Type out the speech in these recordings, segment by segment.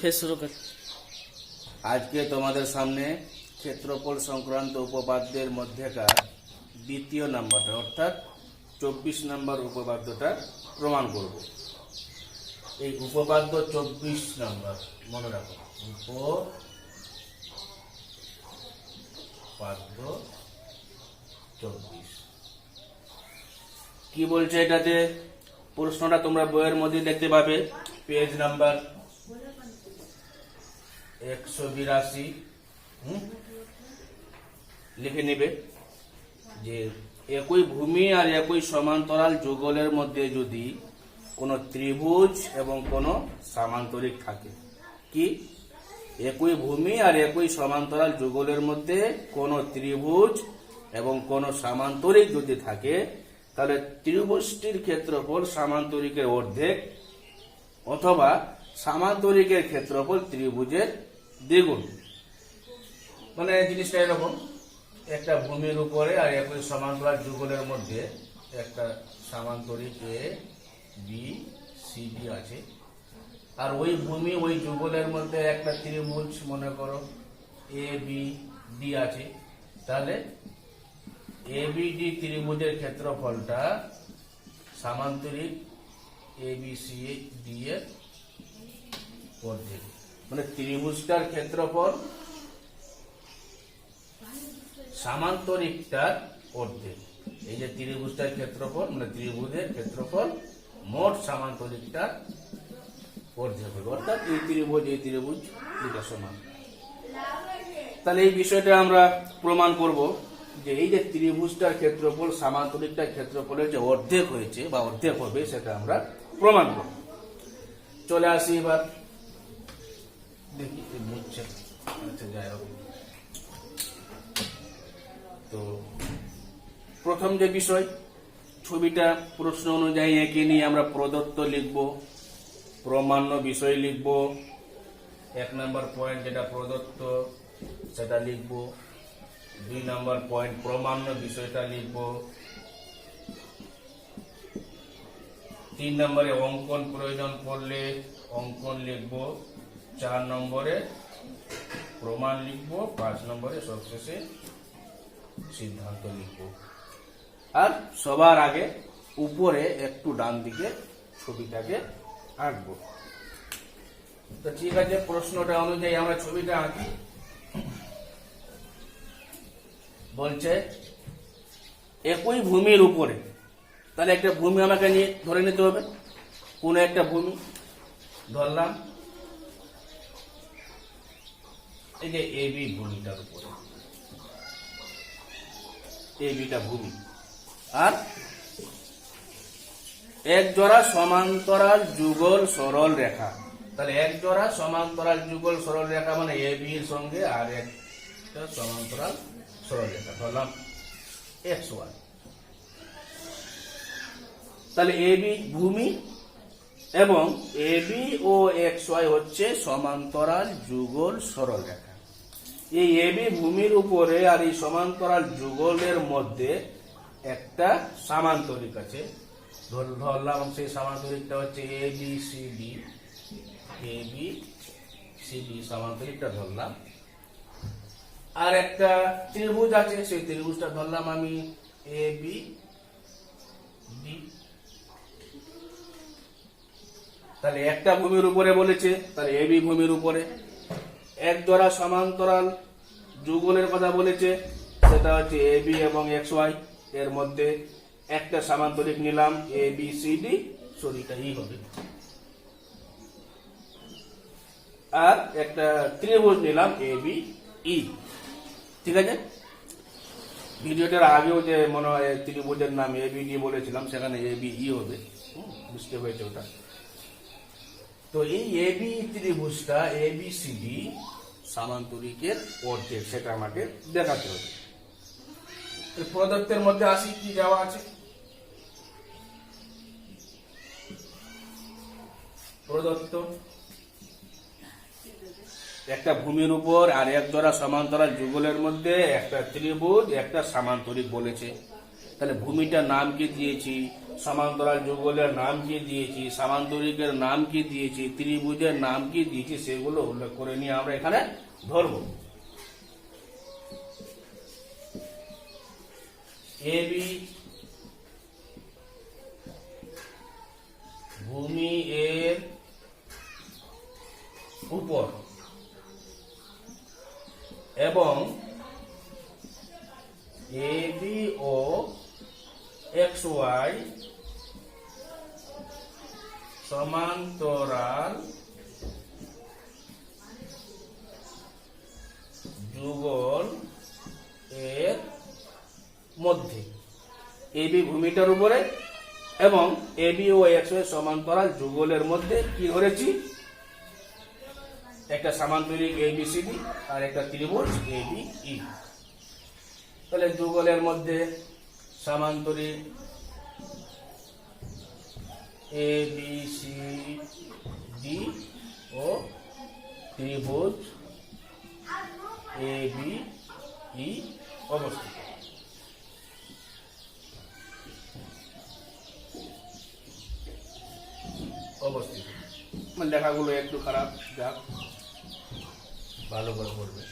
फिर शुरू कर। আজকে তোমাদের সামনে ক্ষেত্রফল সংক্রান্ত উপপাদ্যের মধ্যেকার দ্বিতীয় নাম্বারটা অর্থাৎ 24 নম্বর উপপাদ্যটা প্রমাণ করব। এই উপপাদ্য 24 নম্বর মনে রাখো, উপপাদ্য 24 কি বলছে এটাতে। প্রশ্নটা তোমরা বইয়ের মধ্যে দেখতে পাবে, পেজ নাম্বার 182 লিখে নেবে যে একই ভূমি আর একই সমান্তরাল যুগলের মধ্যে যদি কোনো ত্রিভুজ এবং কোনো সামান্তরিক থাকে, কি একই ভূমি আর একই সমান্তরাল যুগলের মধ্যে কোনো ত্রিভুজ এবং কোনো সামান্তরিক যদি থাকে, তাহলে ত্রিভুজটির ক্ষেত্রফল সামান্তরিকের অর্ধেক অথবা সামান্তরিকের ক্ষেত্রফল ত্রিভুজের দ্বিগুণ। মানে জিনিসটা এরকম, একটা ভূমির উপরে আর একই সমান্তরাল যুগলের মধ্যে একটা সামান্তরিক এ বি সি ডি আছে, আর ওই ভূমি ওই যুগলের মধ্যে একটা ত্রিভুজ মনে করো এ বি ডি আছে, তাহলে এ বি ডি ত্রিভুজের ক্ষেত্রফলটা সামান্তরিক এ বি সি ডি এর অর্ধেক। মানে ত্রিভুজটার ক্ষেত্রফল সামান্তরিকটার অর্ধেক। এই যে ত্রিভুজটার ক্ষেত্রফল মানে ত্রিভুজের ক্ষেত্রফল মোট সামান্তরিকটার অর্ধেক হবে, অর্থাৎ এই ত্রিভুজ দুটো সমান। তাহলে এই বিষয়টা আমরা প্রমাণ করব যে এই যে ত্রিভুজটার ক্ষেত্রফল সামান্তরিকটার ক্ষেত্রফলের যে অর্ধেক হয়েছে বা অর্ধেক হবে সেটা আমরা প্রমাণ করব। চলে আসি এবার দেখি বুঝছে। আচ্ছা যাই হোক, তো প্রথম যে বিষয়, ছবিটা প্রশ্ন অনুযায়ী এঁকে নিয়ে আমরা প্রদত্ত লিখব, প্রমাণ্য বিষয় লিখব। 1 নম্বর পয়েন্ট যেটা প্রদত্ত সেটা লিখব, 2 নম্বর পয়েন্ট প্রমাণ্য বিষয়টা লিখব, 3 নম্বরে অঙ্কন প্রয়োজন পড়লে অঙ্কন লিখব, 4 নম্বরে প্রমাণ লিখব, 5 নম্বরে সবশেষে সিদ্ধান্ত লিখব। আর সবার আগে উপরে একটু ডান দিকে ছবিটাকে আঁকবো। তো ঠিক আছে, প্রশ্নটা অনুযায়ী আমরা ছবিটা আঁকি। বলছে একই ভূমির উপরে, তাহলে একটা ভূমি আমাকে নিয়ে ধরে নিতে হবে, কোন একটা ভূমি ধরলাম, এই যে এ বি ভূমিটার উপরে, এ বিটা ভূমি, আর এক জোড়া সমান্তরাল যুগল সরল রেখা। তাহলে এক জোড়া সমান্তরাল যুগল সরল রেখা মানে এ বি এর সঙ্গে আর একটা সমান্তরাল সরল রেখা ধরলাম এক্স ওয়াই। তাহলে এ বি ভূমি এবং A B O x Y হচ্ছে সমান্তরাল যুগল সরল রেখা। এই এ বি ভূমির উপরে আর এই সমান্তরাল যুগলের মধ্যে একটা সামান্তরিক আছে ধরলাম, সেই সামান্তরিকটা হচ্ছে A B C D, A B C D সামান্তরিকটা ধরলাম। আর একটা ত্রিভুজ আছে, সেই ত্রিভুজটা ধরলাম আমি এ বি ডি। তাহলে একটা ভূমির উপরে বলেছে, তাহলে এ বি ভূমির উপরে এক জোড়া সমান্তরাল যুগলের কথা বলেছে, সেটা হচ্ছে এ বি এবং এক্স ওয়াই, এর মধ্যে একটা সামান্তরিক নিলাম এ বি সি ডি, সরিটা ই হবে, আর একটা ত্রিভুজ নিলাম এ বি ই। ঠিক আছে, ভিডিওটার আগেও যে মনে হয় ত্রিভুজের নাম এ বি ডি বলেছিলাম, সেখানে এ বি ই হবে, বুঝতে হয়েছে ওটা। তো এই A B ত্রিভুজটা A B C D সামান্তরিকের অর্ধেক, সেটা আমাকে দেখাতে হবে। প্রদত্তের মধ্যে আসি, কি দেওয়া আছে প্রদত্ত। একটা ভূমির উপর আর এক জোড়া সমান্তরাল যুগলের মধ্যে একটা ত্রিভুজ একটা সামান্তরিক বলেছে। তাহলে ভূমিটার নাম কি দিয়েছি, সমান্তরাল যুগলের নাম কি দিয়েছি, সামান্তরিকের নাম কি দিয়েছি, ত্রিভুজের নাম কি দিয়েছি, সেগুলো উল্লেখ করে নিয়ে আমরা এখানে ধরব। এবি ভূমি এর উপর এবং এবি ও এক্স ওয়াই সমান্তরাল যুগল এর মধ্যে, এবি ভূমিটার উপরে এবং এবি ও এক্স ওয়াই সমান্তরাল যুগলের মধ্যে কি ধরেছি, একটা সামান্তরিক এবিসিডি আর একটা ত্রিভুজ এবিই। তাহলে যুগলের মধ্যে সামান্তরিক এবিসিডি ও ত্রিভুজ এবিই অবস্থিত। লেখাগুলো একটু খারাপ, যাক ভালো করে পড়বে।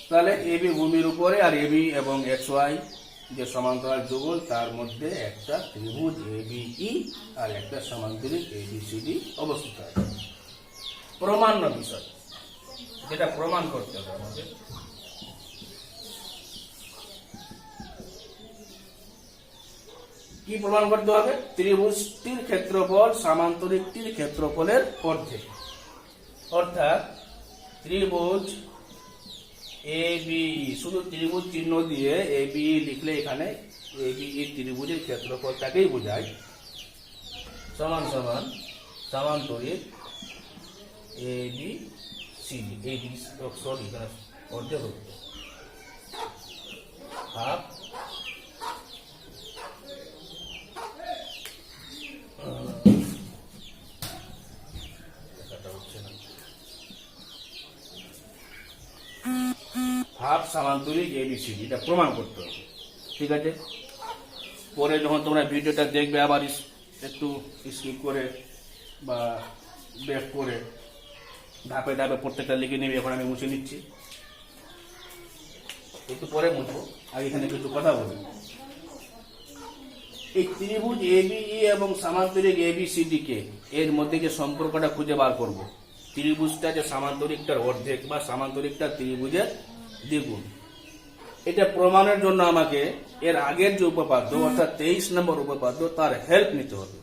তাহলে এবি ভূমির উপরে আর এবি এবং এক্স ওয়াই যে সমান্তরাল যুগল তার মধ্যে একটা ত্রিভুজ এবিই আর একটা সমান্তরিক এবিসিডি অবস্থিত আছে। প্রমাণ্য বিষয়, যেটা প্রমাণ করতে হবে আমাদের। কি প্রমাণ করতে হবে? ত্রিভুজটির ক্ষেত্রফল সামান্তরিকটির ক্ষেত্রফলের অর্ধেক। অর্থাৎ ত্রিভুজ এবিই, শুধু ত্রিভুজ চিহ্ন দিয়ে এবিই লিখলে এখানে এবিই ত্রিভুজের ক্ষেত্রফলটাকেই বোঝায়, সমান সমান সামান্তরিক এবিসিডি, সরি এখানে অর্ধেক হচ্ছে হাফ হাফ সামান্তরিক এবিসিডি, এটা প্রমাণ করতে হবে। ঠিক আছে, পরে যখন তোমরা ভিডিওটা দেখবে আবার একটু স্কিপ করে বা ব্যাক করে ধাপে ধাপে প্রত্যেকটা লিখে নেবে। এখন আমি মুছে নিচ্ছি, একটু পরে মুছবো, আগে এখানে কিছু কথা বলি। এই ত্রিভুজ এবিই এবং সামান্তরিক এবিসিডি কে এর মধ্যে যে সম্পর্কটা খুঁজে বার করব, ত্রিভুজটা যে সামান্তরিকটার অর্ধেক বা সামান্তরিকটা ত্রিভুজের দ্বিগুণ, এটা প্রমাণের জন্য আমাকে এর আগের যে উপপাদ্য অর্থাৎ 23 নম্বর উপপাদ্য তার হেল্প নিতে হবে।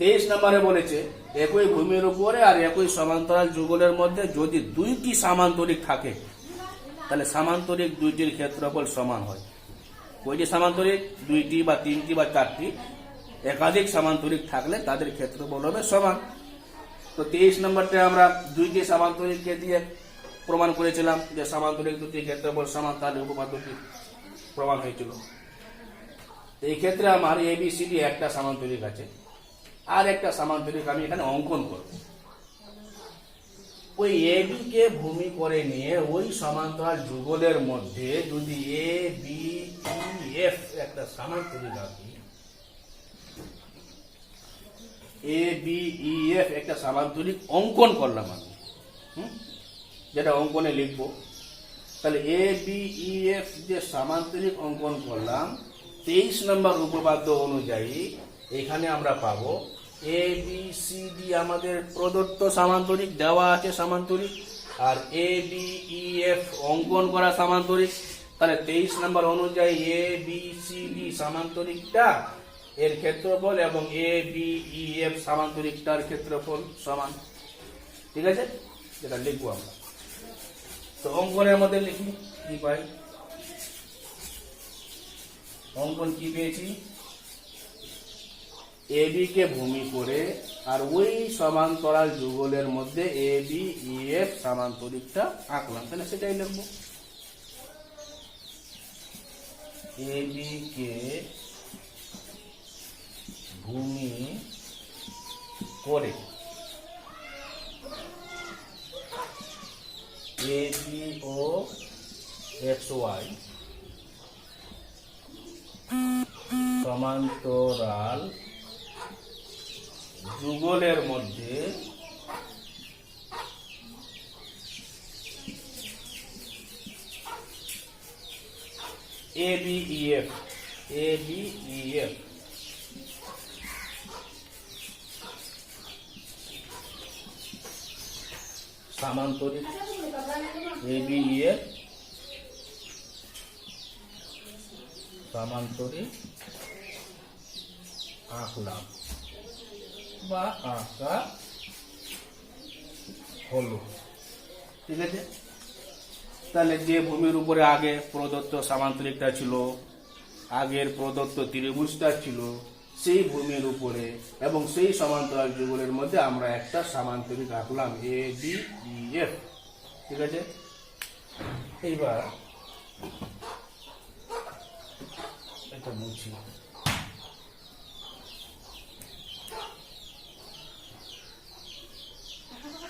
23 নম্বরে বলেছে একই ভূমির উপরে আর একই সমান্তরাল যুগলের মধ্যে যদি দুইটি সামান্তরিক থাকে তাহলে সামান্তরিক দুইটির ক্ষেত্রফল সমান হয়। ওই যে সামান্তরিক দুইটি বা তিনটি বা চারটি, একাধিক সামান্তরিক থাকলে তাদের ক্ষেত্রফল হবে সমান। তো 23 নম্বরটা আমরা দুইটি সামান্তরিককে দিয়ে প্রমাণ করেছিলাম যে সামান্তরিক দুটি ক্ষেত্রফল সমান, তাহলে উপপাদ্যটি প্রমাণ হয়েছিল। এই ক্ষেত্রে আমার এবিসিডি একটা সামান্তরিক আছে, আর একটা সামান্তরিক আমি এখানে অঙ্কন করব। ওই এবি কে ভূমি করে নিয়ে ওই সমান্তরাল যুগলের মধ্যে যদি এ বি ই এফ একটা সামান্তরিক আঁকি, এ বি ই এফ একটা সামান্তরিক অঙ্কন করলাম আমি, যেটা অঙ্কনে লিখব। তাহলে এ বি ই এফ যে সামান্তরিক অঙ্কন করলাম 23 নম্বর উপপাদ্য অনুযায়ী এখানে আমরা পাবো এ বি সি ডি আমাদের প্রদত্ত সামান্তরিক, দেওয়া আছে সামান্তরিক, আর এ বি ই এফ অঙ্কন করা সামান্তরিক। তাহলে 23 নম্বর অনুযায়ী এ বি সি ডি সামান্তরিকটা এর ক্ষেত্রফল এবং এ বি ই এফ সামান্তরিকটার ক্ষেত্রফল সমান। ঠিক আছে, যেটা লিখবো আমরা। তো অঙ্কনের মধ্যে লিখি, কি পাই? অঙ্কন কি পেয়েছি? এবি কে ভূমি করে আর ওই সমান্তরাল যুগলের মধ্যে এ বি ই এফ সামান্তরিকটা আঁকলাম, তাহলে সেটাই লিখবো। এবি কে ভূমি করে এবি ও এক্স ওয়াই সমান্তরাল যুগলের মধ্যে ABEF সামান্তরিক ABEF সামান্তরিক আঁকলাম বা আঁকা হলো। ঠিক আছে, তাহলে যে ভূমির উপরে আগে প্রদত্ত সামান্তরিকটা ছিল, আগের প্রদত্ত ত্রিভুজটা ছিল, সেই ভূমির উপরে এবং সেই সমান্তরাল যুগলের মধ্যে আমরা একটা সামান্তরিক আঁকলাম ABEF। ঠিক আছে, এইবার এটা মুছি।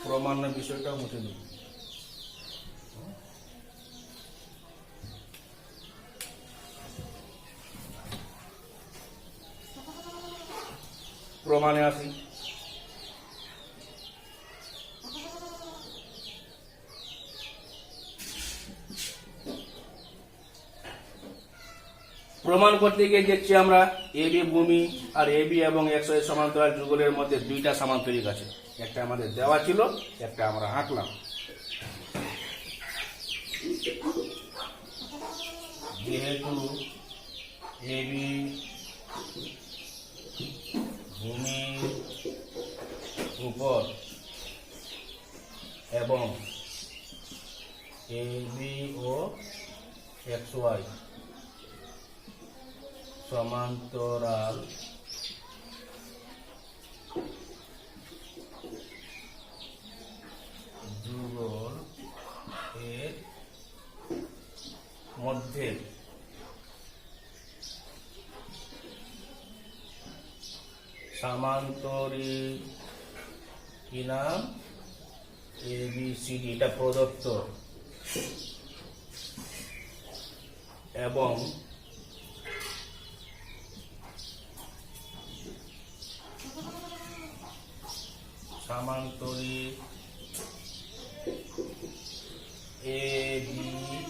প্রমাণের বিষয়টাও মুছে দিই। প্রমাণে আসি। প্রমাণ করতে গিয়ে দেখছি আমরা এবি ভূমি আর এবি এবং এক্স ওয়াই সমান্তরাল যুগলের মধ্যে দুইটা সামান্তরিক আছে। একটা আমাদের দেওয়া ছিল, একটা আমরা আঁকলাম। যেহেতু এবি ভূমির উপর এবং এবি ও এক্স ওয়াই সমান্তরাল যুগল এর মধ্যে সামান্তরিক কি নাম ABCD, এটা প্রদত্ত, এবং সামান্তরিক ABEF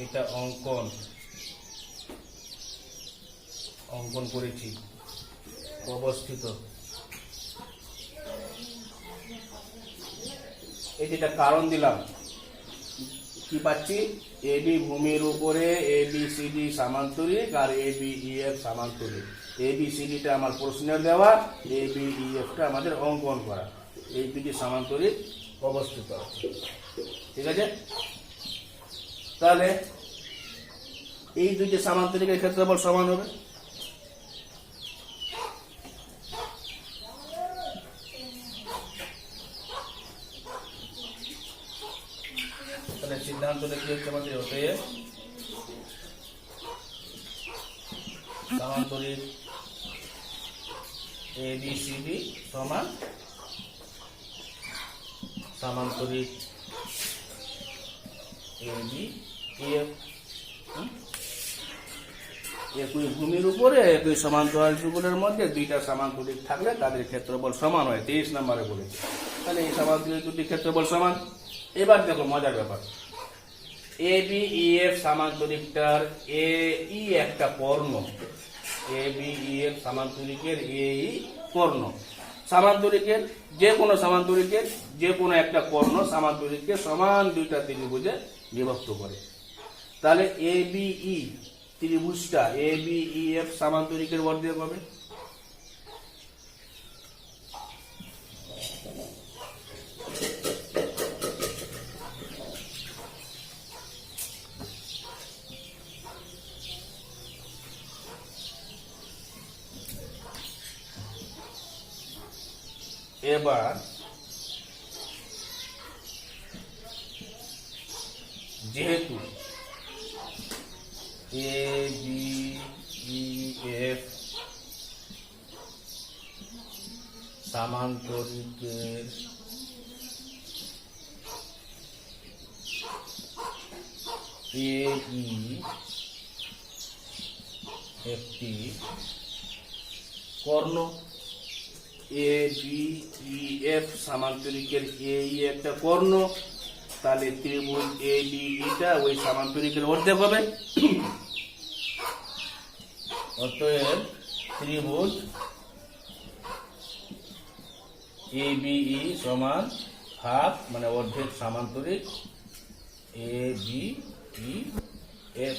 এটা অঙ্কন করেছি, অবস্থিত। এটা কারণ দিলাম, কি পাচ্ছি? এবি ভূমির উপরে ABCD সামান্তরিক আর ABEF সামান্তরিক। ABCDটা আমার প্রশ্নের দেওয়া, ABEFটা আমাদের অঙ্কন করা। এই দুটি সামান্তরিক অবস্থিত আছে। ঠিক আছে, তাহলে এই দুটি সামান্তরিকের ক্ষেত্রফল সমান হবে। তাহলে সিদ্ধান্তটা কি হচ্ছে আমাদের? হতে সামান্তরিক ABCD সমান সামান্তরিক ABEF। একই ভূমির উপরে একই সমান্তরাল যুগলের মধ্যে দুইটা সামান্তরিক থাকলে তাদের ক্ষেত্রফল সমান হয়, 23 নম্বরে বলেছে। তাহলে এই সামান্তরিক দুটি ক্ষেত্রফল সমান। এবার দেখো মজার ব্যাপার, ABEF সামান্তরিকটার AE একটা কর্ণ, ABEF সামান্তরিকের AE কর্ণ। সামান্তরিকের যে কোনো সামান্তরিকের যে কোনো একটা কর্ণ সামান্তরিককে সমান দুইটা ত্রিভুজে বিভক্ত করে। তাহলে ABE ত্রিভুজটা ABEF সামান্তরিকের অর্ধেক হবে। এবার যেহেতু ABEF সামান্তরিকের AE একটি কর্ণ। এ বি ই এফ সামান্তরিকের এ ই একটা কর্ণ, তাহলে ত্রিভুজ এ বি ইটা ওই সামান্তরিকের অর্ধেক হবে। অতএব ত্রিভুজ এ বি ই সমান হাফ মানে অর্ধেক সামান্তরিক এ বি ই এফ।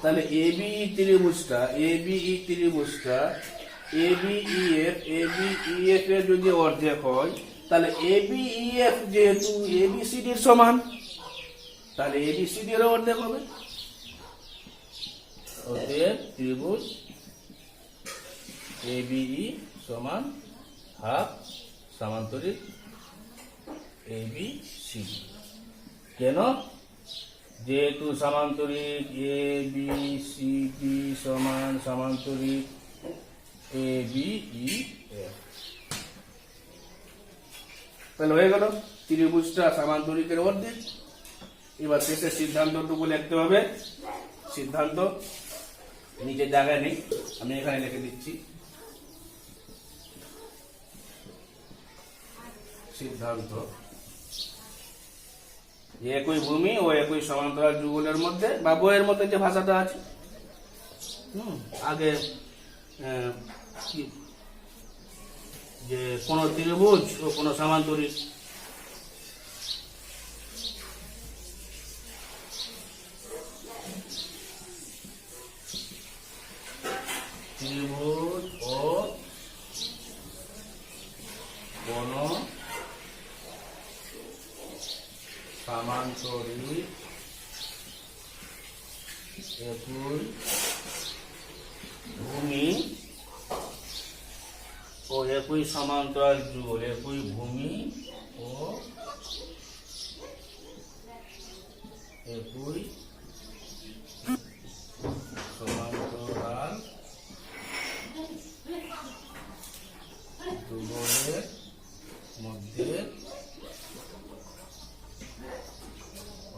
তাহলে এ বি ই ত্রিভুজটা এ বি ই ত্রিভুজটা এ বি ই এফ এর যদি অর্ধেক হয়, তাহলে এ বি ই এফ যেহেতু এ বি সি ডির সমান, তাহলে এ বি সি ডি এর অর্ধেক হবে। অতএব ত্রিভুজ এ বি ই সমান half সামান্তরিক A B C D. কেন? যেহেতু সামান্তরিক এ বি সি ডি সমান সামান্তরিক এ বি ই এফ। তাহলে হয়ে গেল ত্রিভুজটা সামান্তরিকের অর্ধেক। এবার শেষে সিদ্ধান্তটুকু লিখতে হবে। সিদ্ধান্ত নিচে জায়গায় নেই, আমি এখানে লিখে দিচ্ছি। সিদ্ধান্ত একই ভূমি ও একই সমান্তরাল যুগলের মধ্যে বা বইয়ের মধ্যে যে ভাষাটা আছে, আগে যে কোন ত্রিভুজ ও কোন সামান্তরিক ত্রিভুজ ও কোন সামান্তরিক একই ভূমি ও একই সমান্তরাল যুগল, একই ভূমি ও একই সমান্তরাল যুগলের মধ্যে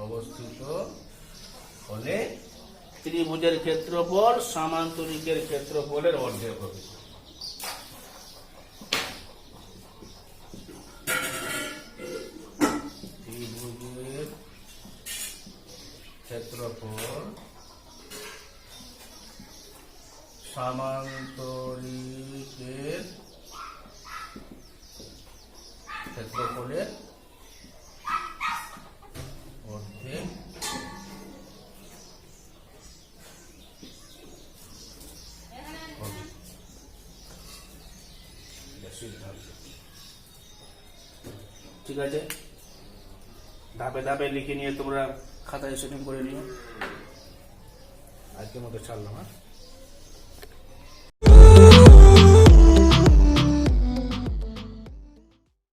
অবস্থিত হলে ত্রিভুজের ক্ষেত্রফল সামান্তরিকের ক্ষেত্রফলের অর্ধেক হবে। ত্রিভুজের ক্ষেত্রফল সামান্তরিকের ক্ষেত্রফলের অর্ধেক হবে। ঠিক আছে, ধাপে ধাপে লিখে নিয়ে তোমরা খাতায় সেটিং করে নিও। আজকের মতো ছাড়লাম।